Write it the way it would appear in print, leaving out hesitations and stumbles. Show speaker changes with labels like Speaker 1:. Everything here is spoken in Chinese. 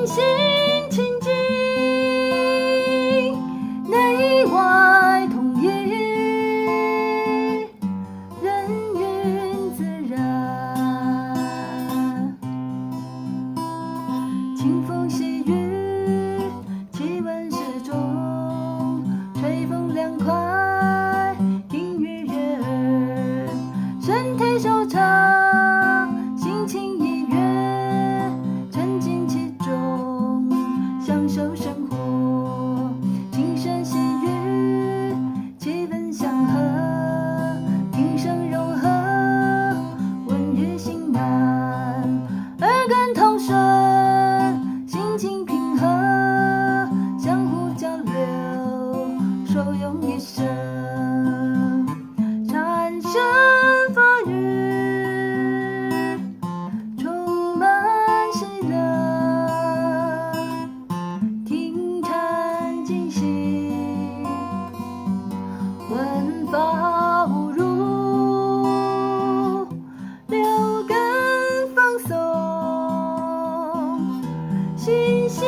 Speaker 1: 心清净，内外统一，人云自然。清风细雨，气温适中，吹风凉快，听雨悦耳，身体舒畅，心情愉悦，沉浸其中，享受生活。轻声细语，气氛祥和，听声柔和，温语心暖，耳根通顺，心情平和，相互交流，受用一生。禅声佛语，充满喜乐，听禅静心，闻法无入，六根放松，心心